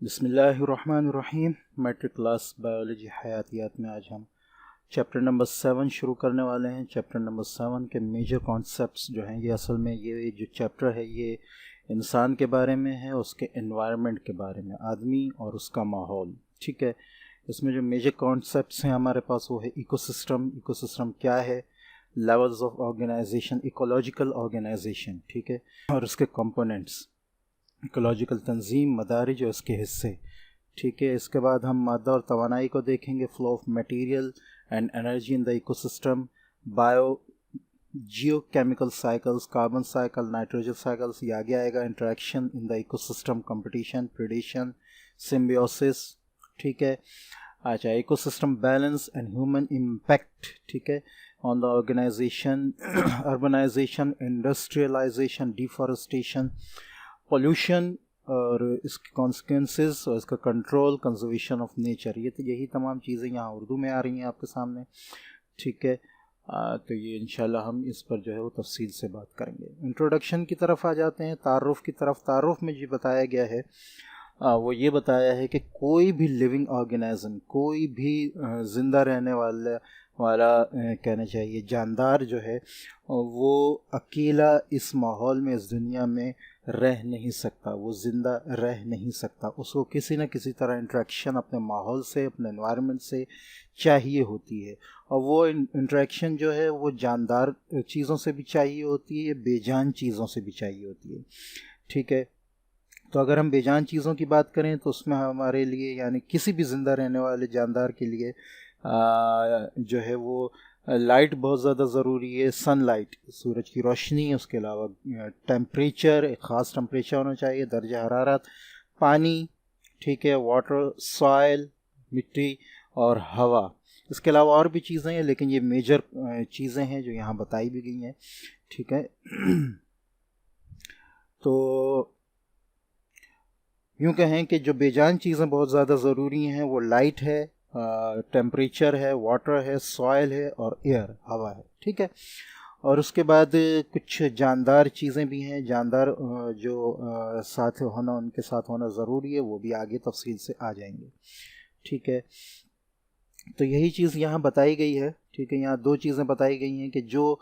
बिस्मिल्लाहिर्रहमानिर्रहीम। Matric class biology हयातियात में आज हम चैप्टर नंबर 7 शुरू करने वाले हैं। चैप्टर नंबर 7 के मेजर कॉन्सेप्ट्स जो हैं, ये असल में ये जो चैप्टर है ये इंसान के बारे में है, उसके एनवायरनमेंट के बारे में, आदमी और उसका माहौल। ठीक है, इसमें जो मेजर कॉन्सेप्ट्स हैं हमारे पास वो है इकोसिस्टम। इकोसिस्टम क्या है, levels of organisation, ecological organisation, ठीक है, और उसके कंपोनेंट्स, इकोलॉजिकल तंजीम, मदारिज और इसके हिस्से। ठीक है, इसके बाद हम मादा और तवानाई को देखेंगे, flow of material and energy in the ecosystem, biogeochemical cycles, carbon cycle, nitrogen cycles, ये आगे आएगा, interaction in the ecosystem, competition, predation, symbiosis. ठीक है, अच्छा, ecosystem balance and human impact, ठीक है, on the organisation, urbanisation, industrialisation, deforestation, pollution और इसके कॉन्सिक्वेंसेस और इसका कंट्रोल, कंजर्वेशन ऑफ नेचर। ये तो यही तमाम चीज़ें यहाँ उर्दू में आ रही हैं आपके सामने। ठीक है, तो ये इंशाल्लाह हम इस पर जो है वो तफसील से बात करेंगे। इंट्रोडक्शन की तरफ आ जाते हैं, तारुफ की तरफ। तारुफ में जो बताया गया है वो ये बताया है कि कोई भी लिविंग ऑर्गेनिज्म, कोई भी ज़िंदा रहने वाला कहना चाहिए जानदार जो है वो अकेला इस माहौल में, इस दुनिया में रह नहीं सकता, वो ज़िंदा रह नहीं सकता। उसको किसी न किसी तरह इंटरेक्शन अपने माहौल से, अपने एनवायरनमेंट से चाहिए होती है। और वो इंटरेक्शन जो है वो जानदार चीज़ों से भी चाहिए होती है, बेजान चीज़ों से भी चाहिए होती है। ठीक है, तो अगर हम बेजान चीज़ों की बात करें तो उसमें हमारे लिए, यानी किसी भी ज़िंदा रहने वाले जानदार के लिए जो है वो लाइट बहुत ज़्यादा ज़रूरी है। सनलाइट, सूरज की रोशनी, उसके अलावा टेम्परेचर, एक ख़ास टेम्परेचर होना चाहिए, दर्जा हरारत, पानी, ठीक है, वाटर, सॉइल, मिट्टी और हवा। इसके अलावा और भी चीज़ें हैं, लेकिन ये मेजर चीज़ें हैं जो यहाँ बताई भी गई हैं। ठीक है, तो यूँ कहें कि जो बेजान चीज़ें बहुत ज़्यादा ज़रूरी हैं वो लाइट है, टेम्परेचर है, वाटर है, सॉइल है और एयर, हवा है। ठीक है, और उसके बाद कुछ जानदार चीज़ें भी हैं, जानदार जो साथ होना, उनके साथ होना ज़रूरी है, वो भी आगे तफसील से आ जाएंगे। ठीक है, तो यही चीज़ यहाँ बताई गई है। ठीक है, यहाँ दो चीज़ें बताई गई हैं कि जो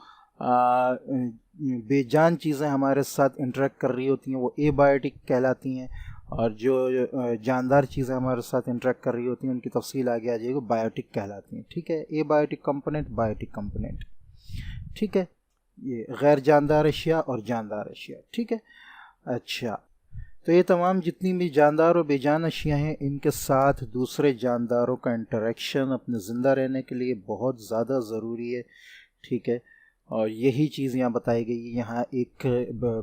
बेजान चीज़ें हमारे साथ इंटरेक्ट कर रही होती हैं वो एबायोटिक कहलाती हैं, और जो जानदार चीज़ें हमारे साथ इंटरेक्ट कर रही होती हैं उनकी तफसील आगे आ जाएगी, बायोटिक कहलाती हैं। ठीक है, एबायोटिक कंपोनेंट, बायोटिक कंपोनेंट। ठीक है, ये गैर जानदार अशिया और जानदार अशिया। ठीक है, अच्छा, तो ये तमाम जितनी भी जानदार और बेजान अशिया हैं, इनके साथ दूसरे जानदारों का इंटरेक्शन अपने ज़िंदा रहने के लिए बहुत ज़्यादा ज़रूरी है। ठीक है, और यही चीज़ यहाँ बताई गई है। यहाँ एक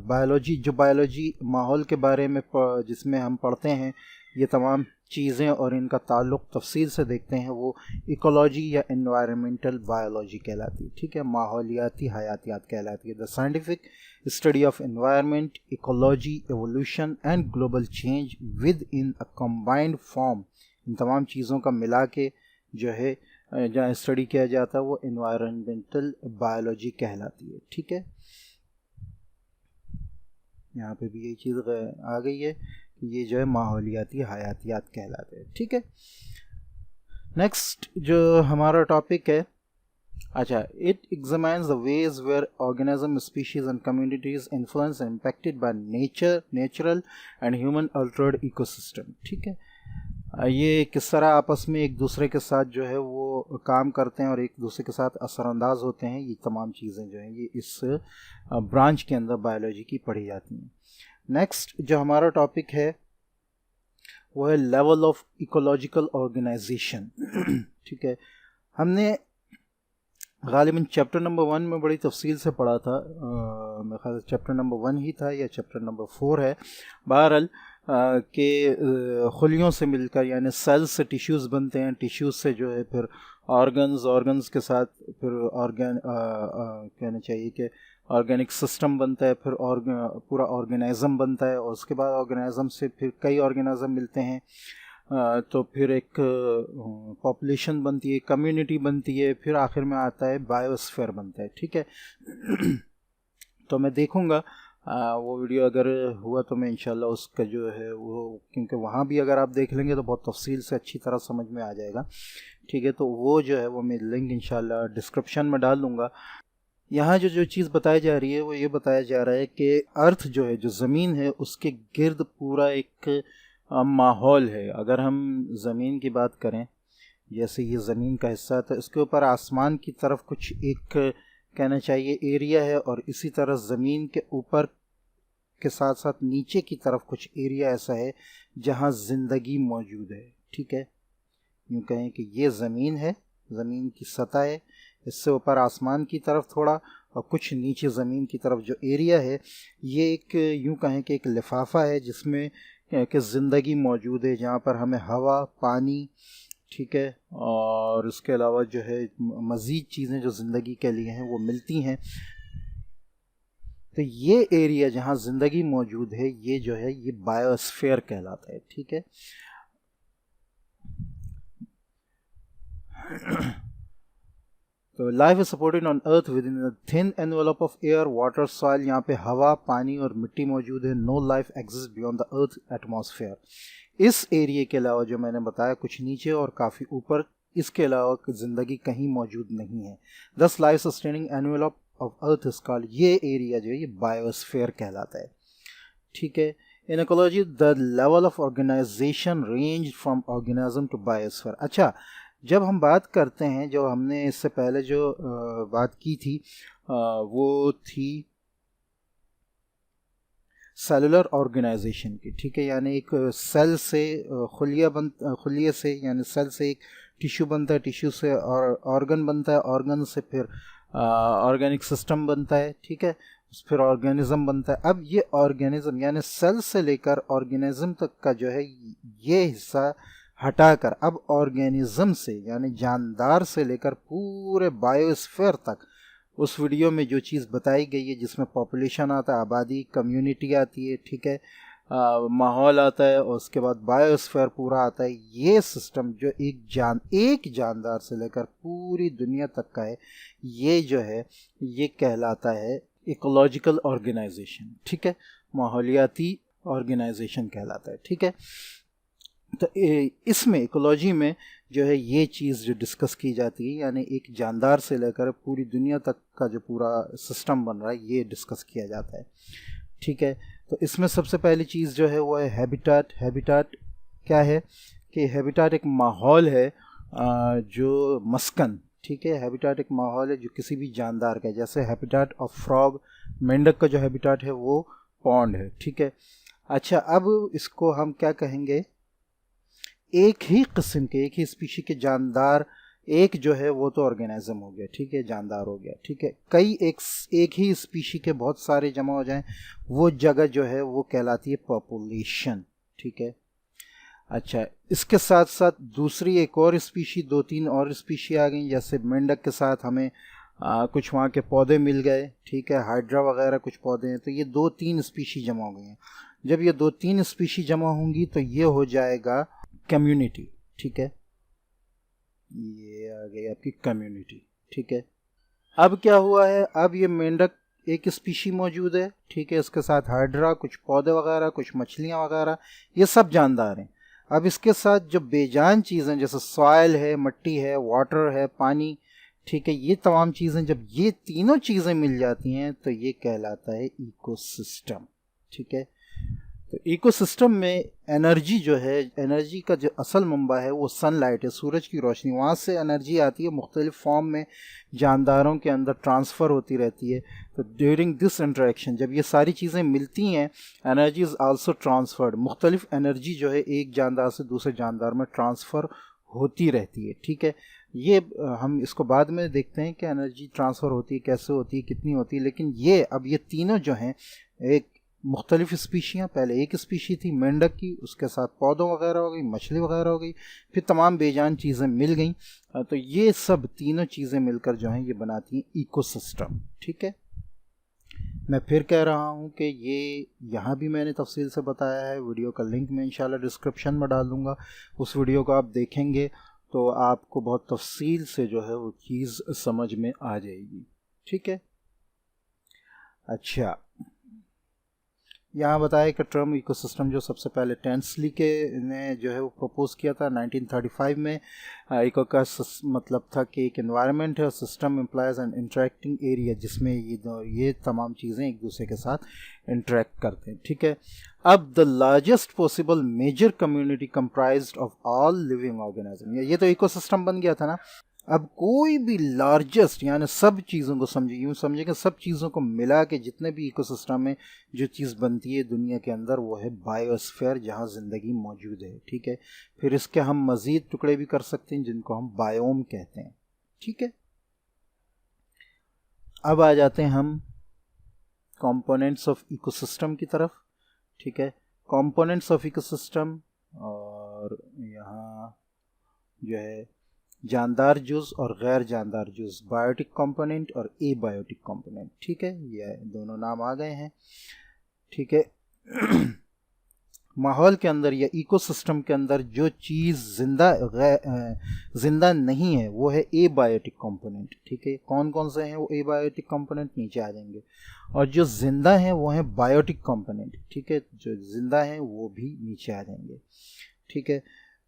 बायोलॉजी माहौल के बारे में जिसमें हम पढ़ते हैं, ये तमाम चीज़ें और इनका ताल्लुक़ तफसील से देखते हैं, वो इकोलॉजी या एनवायरमेंटल बायोलॉजी कहलाती है। ठीक है, माहौलियाती हयातियात कहलाती है। The scientific study of environment, ecology, evolution and global change within a combined form. इन तमाम चीज़ों का मिला के जो है जहाँ स्टडी किया जाता है वो एनवायरमेंटल बायोलॉजी कहलाती है। ठीक है, यहाँ पे भी यही चीज़ आ गई है कि ये जो है माहौलियाती हयातियात कहलाते हैं। ठीक है, नेक्स्ट जो हमारा टॉपिक है, अच्छा, it examines the ways where organism, species and communities influence and impacted by natural and human altered ecosystem. ठीक है, ये किस तरह आपस में एक दूसरे के साथ जो है वो काम करते हैं और एक दूसरे के साथ असरअंदाज होते हैं, ये तमाम चीज़ें जो हैं ये इस ब्रांच के अंदर बायोलॉजी की पढ़ी जाती हैं। नेक्स्ट जो हमारा टॉपिक है वो है लेवल ऑफ इकोलॉजिकल ऑर्गेनाइजेशन। ठीक है, हमने गालिबन चैप्टर नंबर 1 में बड़ी तफसील से पढ़ा था, मेरे ख्याल से चैप्टर नंबर 1 ही था या चैप्टर नंबर 4 है। बहरहाल के खुलियों से मिलकर, यानी सेल्स से टिश्यूज़ बनते हैं, टिश्यूज़ से जो है फिर ऑर्गन्स के साथ फिर कहना चाहिए कि ऑर्गेनिक सिस्टम बनता है, फिर पूरा ऑर्गेनिज्म बनता है, और उसके बाद ऑर्गेनिज्म से फिर कई ऑर्गेनिज्म मिलते हैं, तो फिर एक पॉपुलेशन बनती है, कम्युनिटी बनती है, फिर आखिर में आता है बायोस्फीयर बनता है। ठीक है, तो मैं देखूंगा वो वीडियो अगर हुआ तो मैं इंशाल्लाह उसका जो है वो, क्योंकि वहाँ भी अगर आप देख लेंगे तो बहुत तफसील से अच्छी तरह समझ में आ जाएगा। ठीक है, तो वो जो है वो मैं लिंक इंशाल्लाह डिस्क्रिप्शन में डाल दूँगा। यहाँ जो जो चीज़ बताई जा रही है वो ये बताया जा रहा है कि अर्थ जो है, जो ज़मीन है, उसके गिर्द पूरा एक माहौल है। अगर हम ज़मीन की बात करें, जैसे ये ज़मीन का हिस्सा है, तो इसके ऊपर आसमान की तरफ कुछ एक कहना चाहिए एरिया है, और इसी तरह ज़मीन के ऊपर के साथ साथ नीचे की तरफ कुछ एरिया ऐसा है जहाँ ज़िंदगी मौजूद है। ठीक है, यूँ कहें कि ये ज़मीन है, ज़मीन की सतह है, इससे ऊपर आसमान की तरफ थोड़ा, और कुछ नीचे ज़मीन की तरफ जो एरिया है, ये एक यूँ कहें कि एक लिफाफा है जिसमें कि ज़िंदगी मौजूद है, जहाँ पर हमें हवा, पानी, ठीक है, और उसके अलावा जो है मज़ीद चीज़ें जो ज़िंदगी के लिए हैं वो मिलती हैं। तो ये एरिया जहाँ ज़िंदगी मौजूद है, ये जो है ये बायोस्फीयर कहलाता है। ठीक है, तो life is supported on earth within thin envelope of air, water, soil. यहाँ पे हवा, पानी और मिट्टी मौजूद है। No life exist beyond the earth atmosphere. इस एरिया के अलावा जो मैंने बताया, कुछ नीचे और काफ़ी ऊपर, इसके अलावा ज़िंदगी कहीं मौजूद नहीं है। This life sustaining envelope of earth is called, ये एरिया जो है ये बायोस्फीयर कहलाता है। ठीक है, in ecology the level of organisation range from organism to biosphere. अच्छा, जब हम बात करते हैं, जो हमने इससे पहले जो बात की थी वो थी सेलुलर ऑर्गेनाइजेशन की। ठीक है, यानी एक सेल से खुलिये से, यानी सेल से एक टिश्यू बनता है, टिश्यू से और ऑर्गन बनता है, ऑर्गन से फिर ऑर्गेनिक सिस्टम बनता है। ठीक है, फिर ऑर्गेनिज्म बनता है। अब ये ऑर्गेनिज्म यानी सेल से लेकर ऑर्गेनिज्म तक का जो है ये हिस्सा हटाकर अब ऑर्गेनिज्म से यानी जानदार से लेकर पूरे बायोस्फीयर तक, उस वीडियो में जो चीज़ बताई गई है जिसमें पॉपुलेशन आता है, आबादी, कम्युनिटी आती है, ठीक है, माहौल आता है, और उसके बाद बायोस्फीयर पूरा आता है। ये सिस्टम जो एक जानदार से लेकर पूरी दुनिया तक का है, ये जो है ये कहलाता है इकोलॉजिकल ऑर्गेनाइजेशन। ठीक है, माहौलियाती ऑर्गेनाइजेशन कहलाता है। ठीक है, तो इसमें इकोलॉजी में जो है ये चीज़ जो डिस्कस की जाती है, यानी एक जानदार से लेकर पूरी दुनिया तक का जो पूरा सिस्टम बन रहा है, ये डिस्कस किया जाता है। ठीक है, तो इसमें सबसे पहली चीज़ जो है वो है हैबिटाट। हैबिटाट क्या है कि हैबिटाट एक माहौल है जो मस्कन, ठीक है, हैबिटाट एक माहौल है जो किसी भी जानदार का है। जैसे हैबिटाट ऑफ फ्रॉग, मेंढक का जो हैबिटाट है वो पॉन्ड है। ठीक है, अच्छा, अब इसको हम क्या कहेंगे, एक ही किस्म के, एक ही स्पीशी के जानदार, एक जो है वो तो ऑर्गेनिज्म हो गया। ठीक है, जानदार हो गया। ठीक है, कई एक ही स्पीशी के बहुत सारे जमा हो जाएं, वो जगह जो है वो कहलाती है पॉपुलेशन। ठीक है, अच्छा, इसके साथ साथ दूसरी एक और स्पीशी, दो तीन और स्पीशी आ गई। जैसे मेंढक के साथ हमें कुछ वहाँ के पौधे मिल गए। ठीक है, हाइड्रा वगैरह कुछ पौधे हैं, तो ये दो तीन स्पीशी जमा हो गई हैं। जब ये दो तीन स्पीशी जमा होंगी तो ये हो जाएगा कम्युनिटी। ठीक है, ये आ गई आपकी कम्युनिटी। ठीक है, अब क्या हुआ है, अब ये मेंढक एक स्पीशी मौजूद है। ठीक है, इसके साथ हाइड्रा, कुछ पौधे वगैरह, कुछ मछलियाँ वगैरह, ये सब जानदार हैं। अब इसके साथ जो बेजान चीज़ें जैसे सॉइल है, मिट्टी है, वाटर है, पानी, ठीक है, ये तमाम चीज़ें, जब ये तीनों चीज़ें मिल जाती हैं तो ये कहलाता है इकोसिस्टम। ठीक है, तो इकोसिस्टम में एनर्जी जो है, एनर्जी का जो असल मंबा है वो सनलाइट है, सूरज की रोशनी। वहाँ से एनर्जी आती है, मुख्तलिफ फॉर्म में जानदारों के अंदर ट्रांसफ़र होती रहती है। तो ड्यूरिंग दिस इंटरेक्शन जब ये सारी चीज़ें मिलती हैं, एनर्जी इज़ आल्सो ट्रांसफर्ड। मुख्तलिफ एनर्जी जो है एक जानदार से दूसरे जानदार में ट्रांसफ़र होती रहती है। ठीक है, ये हम इसको बाद में देखते हैं कि एनर्जी ट्रांसफ़र होती है, कैसे होती है, कितनी होती है। लेकिन ये अब ये तीनों जो हैं, एक मुख्तलिफ स्पीशियाँ, पहले एक स्पीशी थी मेंढक की, उसके साथ पौधों वगैरह हो गई, मछली वगैरह हो गई, फिर तमाम बेजान चीज़ें मिल गई। तो ये सब तीनों चीज़ें मिलकर जो हैं ये बनाती हैं इकोसिस्टम। ठीक है, मैं फिर कह रहा हूँ कि ये यहाँ भी मैंने तफसील से बताया है। वीडियो का लिंक मैं इंशाल्लाह डिस्क्रिप्शन में डाल दूँगा। उस वीडियो को आप देखेंगे तो आपको बहुत तफसील से जो है वो चीज़ समझ में आ जाएगी। ठीक है, अच्छा, यहाँ बताया कि टर्म इकोसिस्टम जो सबसे पहले टेंसली के ने जो है वो प्रपोज किया था 1935 में। इको का मतलब था कि एक एनवायरनमेंट है, system implies an interacting area जिसमें ये तमाम चीज़ें एक दूसरे के साथ इंटरेक्ट करते हैं, ठीक है। अब the largest possible major community comprised of all living organism, ये तो इकोसिस्टम बन गया था ना। अब कोई भी लार्जेस्ट यानी सब चीज़ों को समझिए, यूँ समझिए कि सब चीज़ों को मिला के जितने भी इकोसिस्टम में जो चीज़ बनती है दुनिया के अंदर वो है बायोस्फीयर, जहाँ ज़िंदगी मौजूद है, ठीक है। फिर इसके हम मज़ीद टुकड़े भी कर सकते हैं जिनको हम बायोम कहते हैं, ठीक है। अब आ जाते हैं हम कंपोनेंट्स ऑफ इकोसिस्टम की तरफ, ठीक है। कंपोनेंट्स ऑफ इकोसिस्टम, और यहाँ जो है जानदार जुज़ और गैर जानदार जुज़, बायोटिक कंपोनेंट और एबायोटिक कंपोनेंट, ठीक है। ये दोनों नाम आ गए हैं, ठीक है। माहौल के अंदर या इकोसिस्टम के अंदर जो चीज़ जिंदा नहीं है वो है एबायोटिक कंपोनेंट, ठीक है। कौन कौन से हैं वो एबायोटिक कंपोनेंट नीचे आ जाएंगे, और जो जिंदा हैं वो हैं बायोटिक कंपोनेंट, ठीक है। जो जिंदा हैं वो भी नीचे आ जाएंगे, ठीक है।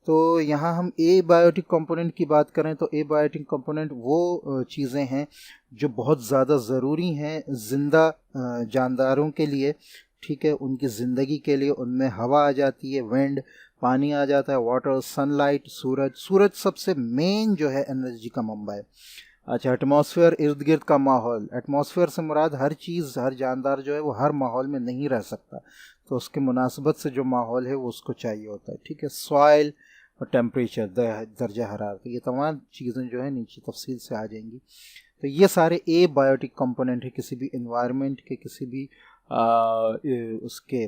तो यहाँ हम एबायोटिक कंपोनेंट की बात करें तो एबायोटिक कंपोनेंट वो चीज़ें हैं जो बहुत ज़्यादा ज़रूरी हैं जिंदा जानदारों के लिए, ठीक है, उनकी ज़िंदगी के लिए। उनमें हवा आ जाती है, विंड, पानी आ जाता है, वाटर, सनलाइट, सूरज सबसे मेन जो है एनर्जी का मंबा है। अच्छा, एटमॉस्फेयर, इर्द गिर्द का माहौल। एटमॉस्फेयर से मुराद हर चीज़, हर जानदार जो है वो हर माहौल में नहीं रह सकता, तो उसके मुनासबत से जो माहौल है वो उसको चाहिए होता है, ठीक है। सॉइल और टेम्परेचर, दर्जा हरारत, ये तमाम चीज़ें जो है नीचे तफसील से आ जाएंगी। तो ये सारे एबायोटिक कंपोनेंट है किसी भी इन्वायरमेंट के, किसी भी उसके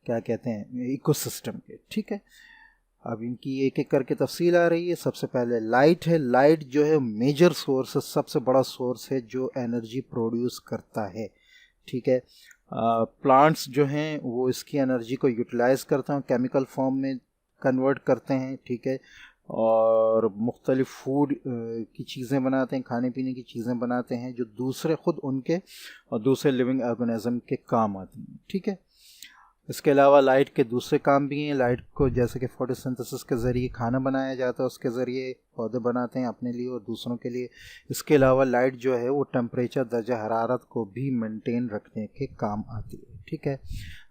क्या कहते हैं इकोसिस्टम के, ठीक है। अब इनकी एक एक करके तफसील आ रही है। सबसे पहले लाइट है। लाइट जो है मेजर सोर्स है, सबसे बड़ा सोर्स है जो एनर्जी प्रोड्यूस करता है, ठीक है। प्लांट्स जो हैं वो इसकी एनर्जी को यूटिलाइज करते हैं, केमिकल फॉर्म में कन्वर्ट करते हैं, ठीक है, और मुख्तलिफ फूड की चीज़ें बनाते हैं, खाने पीने की चीज़ें बनाते हैं जो दूसरे खुद उनके और दूसरे लिविंग ऑर्गेनिज्म के काम आती हैं, ठीक है। इसके अलावा लाइट के दूसरे काम भी हैं। लाइट को जैसे कि फोटोसिंथेसिस के ज़रिए खाना बनाया जाता है, उसके ज़रिए पौधे बनाते हैं अपने लिए और दूसरों के लिए। इसके अलावा लाइट जो है वो टेम्परेचर, दर्जा हरारत को भी मेंटेन रखने के काम आती है, ठीक है।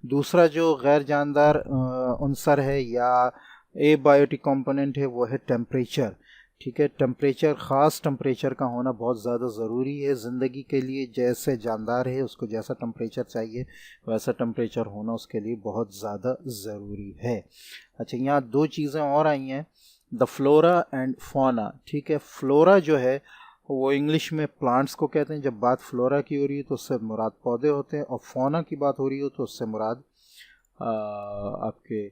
दूसरा जो गैर जानदार अंसर है या एबायोटिक कंपोनेंट है वो है टेम्परेचर, ठीक है। टेम्परेचर, ख़ास टेम्परेचर का होना बहुत ज़्यादा ज़रूरी है ज़िंदगी के लिए। जैसे जानदार है उसको जैसा टेम्परेचर चाहिए वैसा टेम्परेचर होना उसके लिए बहुत ज़्यादा ज़रूरी है। अच्छा, यहाँ दो चीज़ें और आई हैं, द फ्लोरा एंड फौना, ठीक है। फ्लोरा जो है वो इंग्लिश में प्लांट्स को कहते हैं। जब बात फ्लोरा की हो रही है तो उससे मुराद पौधे होते हैं, और फौना की बात हो रही हो तो उससे मुराद आपके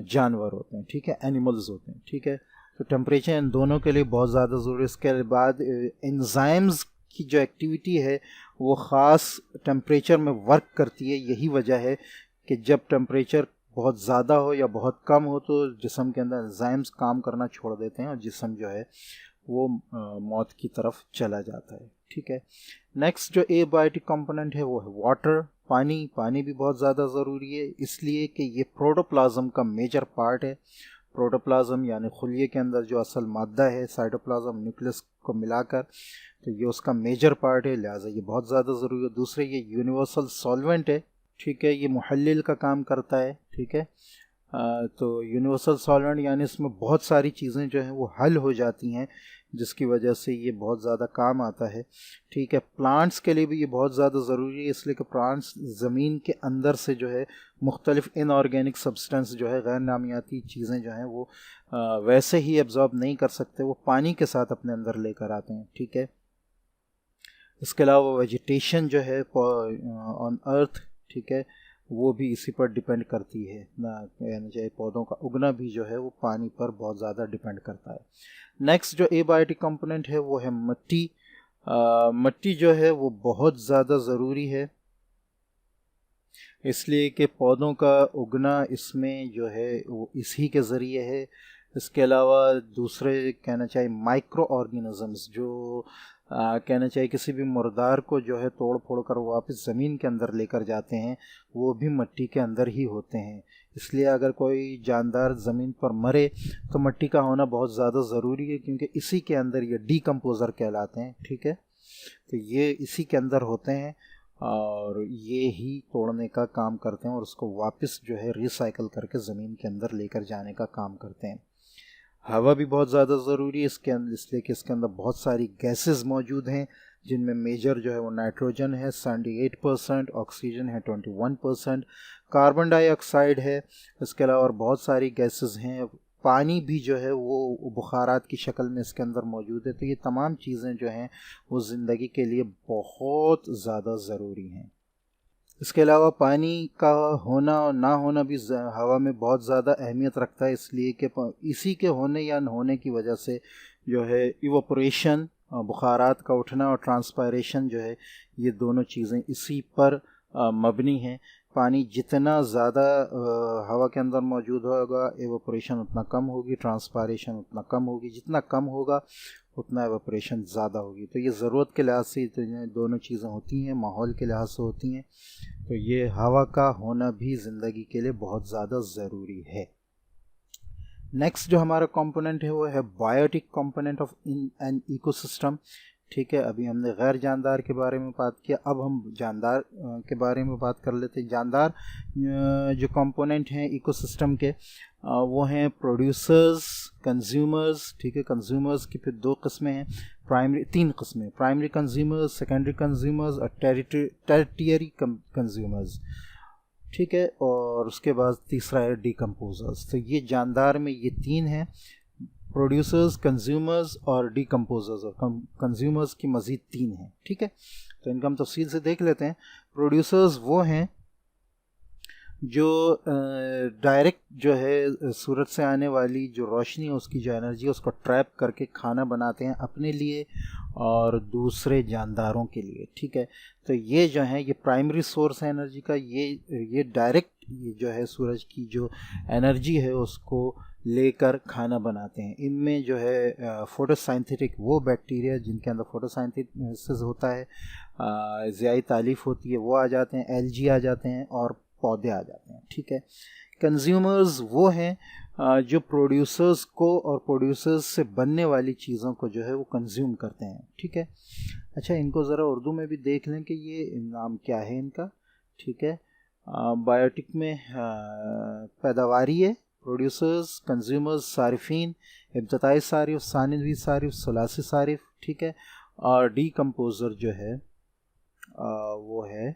जानवर होते हैं, ठीक है, एनिमल्स होते हैं, ठीक है। तो टेम्परेचर इन दोनों के लिए बहुत ज़्यादा ज़रूरी है। इसके बाद एंजाइम्स की जो एक्टिविटी है वो ख़ास टेम्परेचर में वर्क करती है। यही वजह है कि जब टेम्परेचर बहुत ज़्यादा हो या बहुत कम हो तो जिस्म के अंदर एंजाइम्स काम करना छोड़ देते हैं और जिस्म जो है वो मौत की तरफ चला जाता है, ठीक है। नेक्स्ट जो एबायोटिक कंपोनेंट है वो है वाटर, पानी। पानी भी बहुत ज़्यादा ज़रूरी है इसलिए कि ये प्रोटोप्लाज्म का मेजर पार्ट है। प्रोटोप्लाज्म यानी खुलिये के अंदर जो असल मादा है, साइटोप्लाज्म, न्यूक्लियस को मिलाकर, तो ये उसका मेजर पार्ट है, लिहाजा ये बहुत ज़्यादा ज़रूरी है। दूसरे ये यूनिवर्सल सॉल्वेंट है, ठीक है, ये मुहल्लिल का काम करता है, ठीक है। तो यूनिवर्सल सॉल्वेंट यानी इसमें बहुत सारी चीज़ें जो हैं वो हल हो जाती हैं जिसकी वजह से ये बहुत ज़्यादा काम आता है, ठीक है। प्लांट्स के लिए भी ये बहुत ज़्यादा ज़रूरी है इसलिए कि प्लांट्स ज़मीन के अंदर से जो है मुख्तलिफ इनऑर्गेनिक सब्सटेंस जो है, गैर नामियाती चीज़ें जो हैं वो वैसे ही एब्जॉर्ब नहीं कर सकते, वो पानी के साथ अपने अंदर लेकर आते हैं, ठीक है। इसके अलावा वेजिटेशन जो है ऑन अर्थ, ठीक है, वो भी इसी पर डिपेंड करती है ना, यानी चाहे पौधों का उगना भी जो है वो पानी पर बहुत ज़्यादा डिपेंड करता है। नेक्स्ट जो एबायोटिक कंपोनेंट है वो है मिट्टी। मिट्टी जो है वो बहुत ज़्यादा ज़रूरी है इसलिए कि पौधों का उगना इसमें जो है वो इसी के ज़रिए है। इसके अलावा दूसरे कहना चाहिए माइक्रो ऑर्गेनिज़म्स जो कहना चाहिए किसी भी मुर्दार को जो है तोड़ फोड़ कर वापस ज़मीन के अंदर लेकर जाते हैं, वो भी मिट्टी के अंदर ही होते हैं। इसलिए अगर कोई जानदार ज़मीन पर मरे तो मिट्टी का होना बहुत ज़्यादा ज़रूरी है, क्योंकि इसी के अंदर ये डीकम्पोज़र कहलाते हैं। ठीक है, तो ये इसी के अंदर होते हैं और ये ही तोड़ने का काम करते हैं और उसको वापस जो है रिसाइकल करके ज़मीन के अंदर लेकर जाने का काम करते हैं। हवा भी बहुत ज़्यादा ज़रूरी है इसके अंदर, इसलिए कि इसके अंदर बहुत सारी गैसेस मौजूद हैं, जिनमें मेजर जो है वो नाइट्रोजन है 78%, ऑक्सीजन है 21%, कार्बन डाइऑक्साइड है, इसके अलावा और बहुत सारी गैसेस हैं। पानी भी जो है वो बुखारात की शक्ल में इसके अंदर मौजूद है। तो ये तमाम चीज़ें जो हैं वो ज़िंदगी के लिए बहुत ज़्यादा ज़रूरी हैं। इसके अलावा पानी का होना और ना होना भी हवा में बहुत ज़्यादा अहमियत रखता है, इसलिए कि इसी के होने या न होने की वजह से जो है इवोपोरेशन, बुखारात का उठना और ट्रांसपायरेशन जो है, ये दोनों चीज़ें इसी पर मबनी हैं। पानी जितना ज़्यादा हवा के अंदर मौजूद होगा, एवोपोरेशन उतना कम होगी, ट्रांसपायरेशन उतना कम होगी। जितना कम होगा उतना एवोपोरेशन ज़्यादा होगी। तो ये ज़रूरत के लिहाज से दोनों चीज़ें होती हैं, माहौल के लिहाज से होती हैं। तो ये हवा का होना भी ज़िंदगी के लिए बहुत ज़्यादा ज़रूरी है। नेक्स्ट जो हमारा कंपोनेंट है वो है biotic component of in an ecosystem. ठीक है, अभी हमने गैर जानदार के बारे में बात किया, अब हम जानदार के बारे में बात कर लेते हैं। जानदार जो कंपोनेंट हैं इकोसिस्टम के वो हैं प्रोड्यूसर्स, कंज्यूमर्स। ठीक है, कंज्यूमर्स की फिर दो किस्में हैं, तीन किस्में, प्राइमरी कंज्यूमर्स, सेकेंडरी कंज्यूमर्स और टर्टियरी कंज्यूमर्स। ठीक है, और उसके बाद तीसरा है डिकम्पोजर्स। तो ये जानदार में ये तीन हैं, प्रोड्यूसर्स, कंज्यूमर्स और डिकम्पोजर्स। और कंज्यूमर्स की मज़ीद तीन हैं। ठीक है, तो इनका हम तफसील से देख लेते हैं। प्रोड्यूसर्स वो हैं जो डायरेक्ट जो है सूरज से आने वाली जो रोशनी है, उसकी जो एनर्जी है, उसको ट्रैप करके खाना बनाते हैं अपने लिए और दूसरे जानदारों के लिए। ठीक है, तो ये जो है ये प्राइमरी सोर्स है एनर्जी का। ये डायरेक्ट ये जो है सूरज की जो एनर्जी है उसको लेकर खाना बनाते हैं। इनमें जो है फोटोसाइंथेटिक वो बैक्टीरिया जिनके अंदर फोटोसाइंथेसिस होता है, ज़ियाई तालीफ होती है, वो आ जाते हैं, एल्गी आ जाते हैं और पौधे आ जाते हैं। ठीक है, कंज्यूमर्स वो हैं जो प्रोड्यूसर्स को और प्रोड्यूसर्स से बनने वाली चीज़ों को जो है वो कंज्यूम करते हैं। ठीक है, अच्छा इनको ज़रा उर्दू में भी देख लें कि ये नाम क्या है इनका। ठीक है, बायोटिक में पैदावारी है, प्रोड्यूसर्स, कंज्यूमर्स, सारिफीन, इब्तदाई सारिफ, सानिवी सारिफ, सलासी सारिफ। ठीक है, और डीकम्पोज़र जो है वो है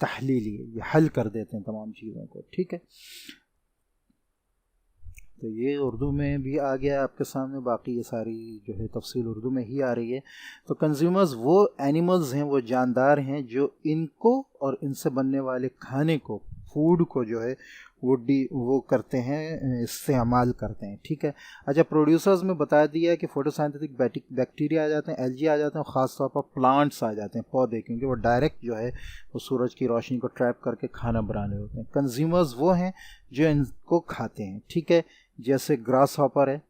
तहलीली, ये हल कर देते हैं तमाम चीज़ों को। ठीक है, तो ये उर्दू में भी आ गया आपके सामने, बाकी ये सारी जो है तफसील उर्दू में ही आ रही है। तो कंज्यूमर्स वो एनिमल्स हैं, वो जानदार हैं जो इनको और इनसे बनने वाले खाने को, फूड को जो है वो करते हैं, इस्तेमाल करते हैं। ठीक है, अच्छा प्रोड्यूसर्स में बता दिया कि फोटोसाइंथेटिक बैक्टीरिया आ जाते हैं, एल्गी आ जाते हैं, ख़ास तौर पर प्लांट्स आ जाते हैं, पौधे, क्योंकि वो डायरेक्ट जो है वो सूरज की रोशनी को ट्रैप करके खाना बनाने होते हैं। कंज्यूमर्स वो हैं जो इनको खाते हैं। ठीक है, जैसे ग्रास हॉपर है,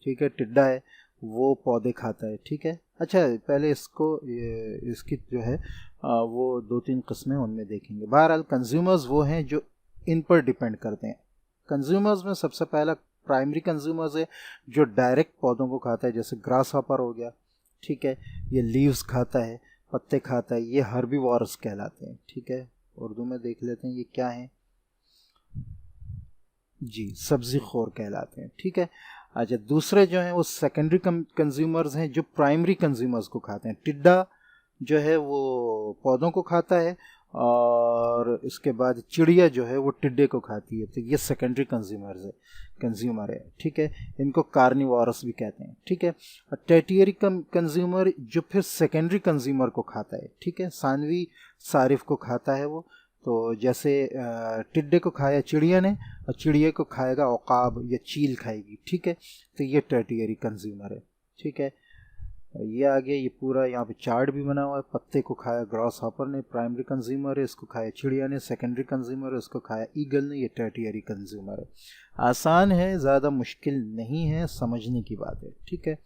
ठीक है, टिड्डा है, वो पौधे खाता है। ठीक है, अच्छा पहले इसकी जो है वो दो तीन किस्में उनमें देखेंगे। बहरहाल कंज्यूमर्स वो हैं जो इन पर डिपेंड करते हैं। कंज्यूमर्स में सबसे पहला प्राइमरी कंज्यूमर्स है जो डायरेक्ट पौधों को खाता है, जैसे ग्रास हॉपर हो गया। ठीक है, ये लीव्स खाता है, पत्ते खाता है, ये हर्बीवोरस कहलाते हैं। ठीक है, उर्दू में देख लेते हैं ये क्या है जी, सब्जी खोर कहलाते हैं। ठीक है, अच्छा दूसरे जो हैं वो सेकेंडरी कंज्यूमर्स हैं जो प्राइमरी कंज्यूमर्स को खाते हैं। टिड्डा जो है वो पौधों को खाता है और इसके बाद चिड़िया जो है वो टिड्डे को खाती है। तो ये सेकेंडरी कंज्यूमर है। ठीक है, इनको कार्निवोरस भी कहते हैं। ठीक है, और टर्टियरी कंज्यूमर जो फिर सेकेंडरी कंज्यूमर को खाता है। ठीक है, सानवी सारिफ को खाता है वो। तो जैसे टिड्डे को खाया चिड़िया ने और चिड़िया को खाएगा औकाब या चील खाएगी। ठीक है, तो ये टर्टियरी कंज्यूमर है। ठीक है, ये आगे ये पूरा यहाँ पे चार्ट भी बना हुआ है। पत्ते को खाया ग्रास हॉपर ने, प्राइमरी कंज्यूमर है, इसको खाया चिड़िया ने, सेकेंडरी कंज्यूमर है, इसको खाया ईगल ने, ये टर्टियरी कंज्यूमर है। आसान है, ज़्यादा मुश्किल नहीं है, समझने की बात है। ठीक है,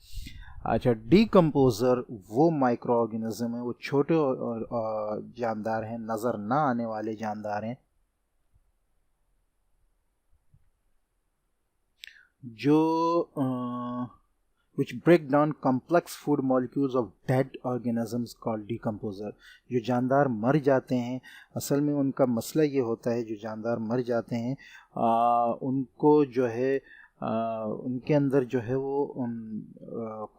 अच्छा, डीकम्पोज़र वो माइक्रो ऑर्गेनिज्म है, वो छोटे और जानदार हैं, नज़र ना आने वाले जानदार हैं, जो which break down complex food molecules of dead organisms called decomposer। जो जानदार मर जाते हैं, असल में उनका मसला ये होता है, जो जानदार मर जाते हैं उनको जो है उनके अंदर जो है वो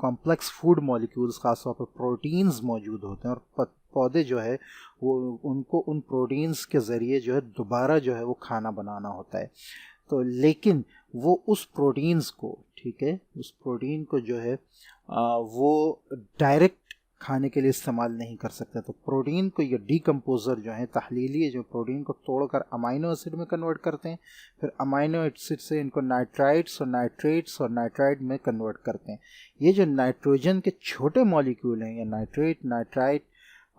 कॉम्प्लेक्स फूड मॉलिक्यूल्स ख़ासतौर पर प्रोटीन्स मौजूद होते हैं, और पौधे जो है वो उनको उन प्रोटीन्स के ज़रिए जो है दोबारा जो है वो खाना बनाना होता है। तो लेकिन वो उस प्रोटीन्स को, ठीक है, उस प्रोटीन को जो है वो डायरेक्ट खाने के लिए इस्तेमाल नहीं कर सकते। तो प्रोटीन को ये डीकम्पोज़र जो है, तहलीली जो प्रोटीन को तोड़कर अमाइनो एसिड में कन्वर्ट करते हैं, फिर अमाइनो एसिड से इनको नाइट्राइट्स और नाइट्रेट्स और नाइट्राइड में कन्वर्ट करते हैं। ये जो नाइट्रोजन के छोटे मॉलिक्यूल हैं, या नाइट्रेट, नाइट्राइट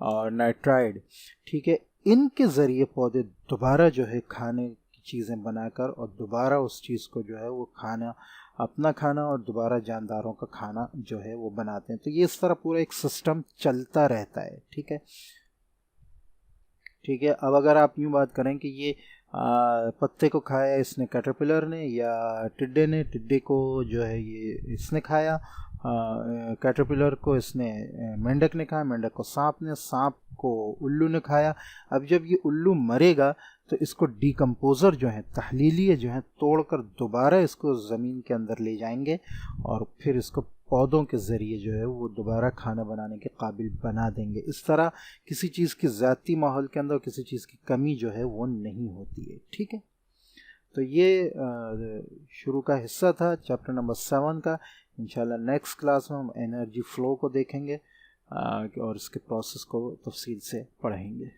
और नाइट्राइड, ठीक है, इनके ज़रिए पौधे दोबारा जो है खाने की चीज़ें बनाकर और दोबारा उस चीज़ को जो है वो खाना, अपना खाना और दोबारा जानदारों का खाना जो है वो बनाते हैं। तो ये इस तरह पूरा एक सिस्टम चलता रहता है, ठीक है। ठीक है, अब अगर आप यूँ बात करें कि ये पत्ते को खाया इसने कैटरपिलर ने या टिड्डे ने, टिड्डे को जो है ये इसने खाया, कैटरपिलर को इसने मेंढक ने खाया, मेंढक को सांप ने, सांप को उल्लू ने खाया। अब जब ये उल्लू मरेगा तो इसको डीकम्पोज़र जो है, तहलीली जो है, तोड़कर दोबारा इसको ज़मीन के अंदर ले जाएंगे और फिर इसको पौधों के ज़रिए जो है वो दोबारा खाना बनाने के काबिल बना देंगे। इस तरह किसी चीज़ की ज़ाती माहौल के अंदर किसी चीज़ की कमी जो है वो नहीं होती है, ठीक है। तो ये शुरू का हिस्सा था चैप्टर नंबर 7 का। इंशाल्लाह नेक्स्ट क्लास में हम एनर्जी फ़्लो को देखेंगे और इसके प्रोसेस को तफसील से पढ़ेंगे।